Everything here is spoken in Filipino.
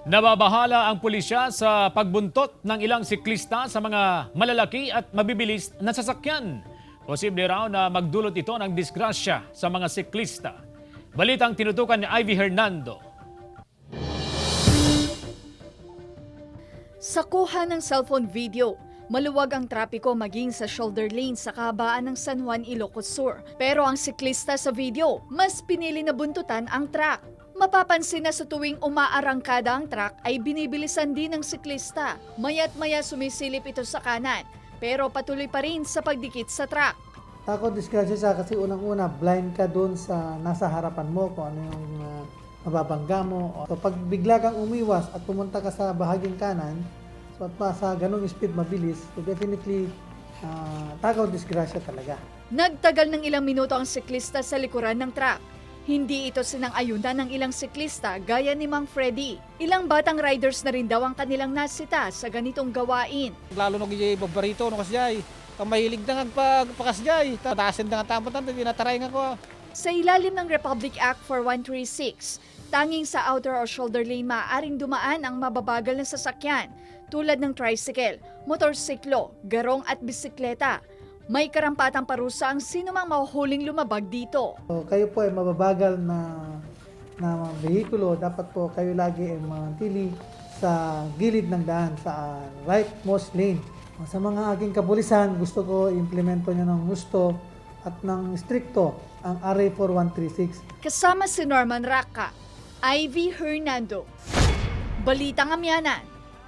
Nababahala ang pulisya sa pagbuntot ng ilang siklista sa mga malalaki at mabibilis na sasakyan. Posible raw na magdulot ito ng disgrasya sa mga siklista. Balitang tinutukan ni Ivy Hernando. Sa kuha ng cellphone video, maluwag ang trapiko maging sa shoulder lane sa kahabaan ng San Juan, Ilocos Sur. Pero ang siklista sa video, mas pinili na buntutan ang truck. Mapapansin na sa tuwing umaarangkada ang truck ay binibilisan din ng siklista. Maya't maya sumisilip ito sa kanan, pero patuloy pa rin sa pagdikit sa truck. Takot disgrasya siya kasi unang-una blind ka doon sa nasa harapan mo kung ano yung mababangga mo. So pag bigla kang umiwas at pumunta ka sa bahaging kanan, so at sa ganung speed mabilis, so definitely takaw disgrasya talaga. Nagtagal ng ilang minuto ang siklista sa likuran ng truck. Hindi ito sinang-ayunan ng ilang siklista gaya ni Mang Freddy. Ilang batang riders na rin daw ang kanilang nasita sa ganitong gawain. Lalo nung babarito, nung kasjay, ang mahilig na pagpakasjay. Tatasin na nga tamot natin, tinatarayin ako. Sa ilalim ng Republic Act 4136, tanging sa outer or shoulder lane maaaring dumaan ang mababagal na sasakyan tulad ng tricycle, motorsiklo, garong at bisikleta. May karampatang parusa ang sinumang mahuhuling lumabag dito. So kayo po ay mababagal na vehikulo, dapat po kayo lagi ay manatili sa gilid ng daan, sa rightmost lane. Sa mga aking kapulisan, gusto ko implemento nyo ng gusto at ng stricto ang RA 4136. Kasama si Norman Raka, Ivy Hernando, Balitang Amianan.